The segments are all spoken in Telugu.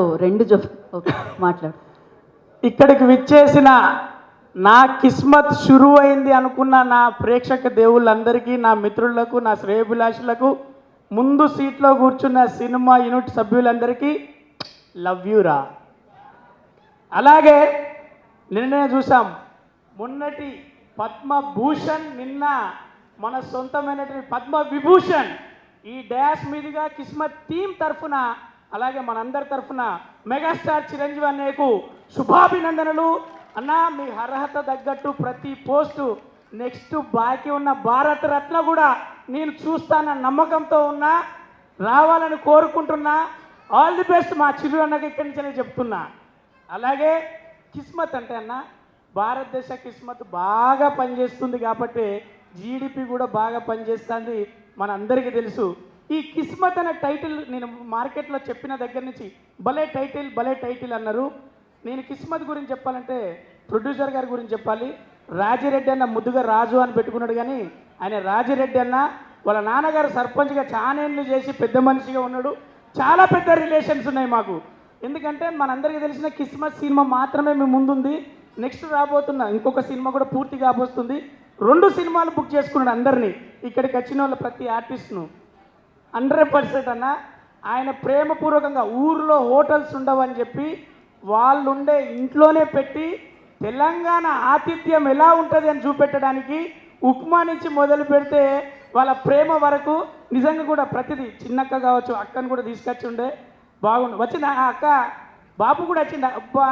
రెండు ఓకే మాట్లాడు. ఇక్కడికి విచ్చేసిన నా కిస్మత్ షురు అయింది అనుకున్న నా ప్రేక్షక దేవుళ్ళందరికీ, నా మిత్రులకు, నా శ్రేయభిలాషులకు, ముందు సీట్లో కూర్చున్న సినిమా యూనిట్ సభ్యులందరికీ లవ్ యూ రా. అలాగే నిన్నే చూసాం మొన్నటి పద్మభూషణ్, నిన్న మన సొంతమైనటువంటి పద్మ విభూషణ్. ఈ డాష్ మీదుగా కిస్మత్ టీం తరఫున, అలాగే మనందరి తరఫున మెగాస్టార్ చిరంజీవి అన్నయ్యకు శుభాభినందనలు. అన్న మీ అర్హత తగ్గట్టు ప్రతి పోస్టు నెక్స్ట్ బాకీ ఉన్న భారత రత్న కూడా నేను చూస్తానన్న నమ్మకంతో ఉన్నా, రావాలని కోరుకుంటున్నా. ఆల్ ది బెస్ట్ మా చిరు అన్నకి ఇక్కడి నుంచి నేను చెప్తున్నా. అలాగే కిస్మత్ అంటే అన్న, భారతదేశ కిస్మత్ బాగా పనిచేస్తుంది కాబట్టి జీడిపి కూడా బాగా పనిచేస్తుంది, మన అందరికీ తెలుసు. ఈ కిస్మత్ అనే టైటిల్ నేను మార్కెట్లో చెప్పిన దగ్గర నుంచి భలే టైటిల్ అన్నారు. నేను కిస్మత్ గురించి చెప్పాలంటే ప్రొడ్యూసర్ గారి గురించి చెప్పాలి. రాజిరెడ్డి అన్న ముద్దుగా రాజు అని పెట్టుకున్నాడు, కానీ ఆయన రాజిరెడ్డి అన్న వాళ్ళ నాన్నగారు సర్పంచ్గా చాలా ఏళ్ళు చేసి పెద్ద మనిషిగా ఉన్నాడు. చాలా పెద్ద రిలేషన్స్ ఉన్నాయి మాకు. ఎందుకంటే మనందరికీ తెలిసిన కిస్మత్ సినిమా మాత్రమే మీ ముందుంది. నెక్స్ట్ రాబోతున్న ఇంకొక సినిమా కూడా పూర్తి కాబోస్తుంది. 2 సినిమాలు బుక్ చేసుకున్నాడు అందరినీ, ఇక్కడికి వచ్చిన వాళ్ళ ప్రతి ఆర్టిస్ట్ను. 100% అన్న ఆయన ప్రేమపూర్వకంగా ఊర్లో హోటల్స్ ఉండవని చెప్పి వాళ్ళుండే ఇంట్లోనే పెట్టి తెలంగాణ ఆతిథ్యం ఎలా ఉంటుంది అని చూపెట్టడానికి ఉప్మా నుంచి మొదలు పెడితే వాళ్ళ ప్రేమ వరకు నిజంగా కూడా ప్రతిదీ, చిన్నక్క కావచ్చు అక్కను కూడా తీసుకొచ్చి ఉండే బాగుండు. వచ్చిందా అక్క? బాపు కూడా వచ్చిందా? అబ్బా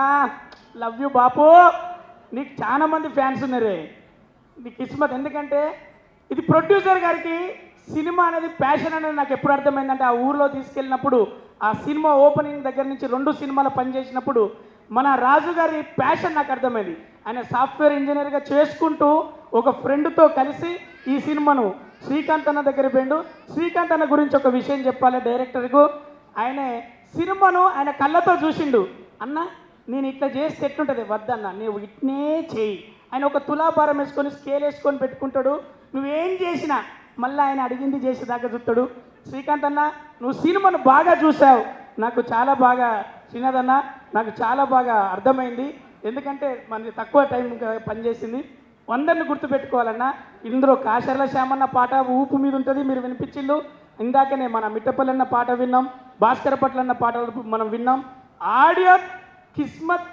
లవ్ యూ బాపు, నీకు చాలా మంది ఫ్యాన్స్ ఉన్నారే. నీ కిస్మత్. ఎందుకంటే ఇది ప్రొడ్యూసర్ గారికి సినిమా అనేది ప్యాషన్ అనేది నాకు ఎప్పుడు అర్థమైందంటే, ఆ ఊర్లో తీసుకెళ్ళినప్పుడు ఆ సినిమా ఓపెనింగ్ దగ్గర నుంచి 2 సినిమాలు పనిచేసినప్పుడు మన రాజు గారి ప్యాషన్ నాకు అర్థమైంది. ఆయన సాఫ్ట్వేర్ ఇంజనీర్గా చేసుకుంటూ ఒక ఫ్రెండ్తో కలిసి ఈ సినిమాను శ్రీకాంత్ అన్న దగ్గర పోయిండు. శ్రీకాంత్ అన్న గురించి ఒక విషయం చెప్పాలి డైరెక్టర్కు. ఆయన సినిమాను ఆయన కళ్ళతో చూసిండు. అన్న నేను ఇట్లా చేస్తే ఎట్లుంటుంది? వద్దన్న, నువ్వు ఇట్నే చేయి. ఆయన ఒక తులాభారం వేసుకొని స్కేల్ వేసుకొని పెట్టుకుంటాడు. నువ్వేం చేసినా మళ్ళీ ఆయన అడిగింది చేసేదాకా చూస్తాడు. శ్రీకాంత్ అన్న నువ్వు సినిమాను బాగా చూసావు, నాకు చాలా బాగా, శ్రీనాథ్ అన్న నాకు చాలా బాగా అర్థమైంది. ఎందుకంటే మనకి తక్కువ టైం పనిచేసింది. అందరిని గుర్తుపెట్టుకోవాలన్నా. ఇందులో కాశర్ల శ్యామన్న పాట ఊపు మీద ఉంటుంది, మీరు వినిపించిండు. ఇందాకనే మన మిట్టపల్లి అన్న పాట విన్నాం, భాస్కర్ పట్ల అన్న పాట మనం విన్నాం. ఆడియో కిస్మత్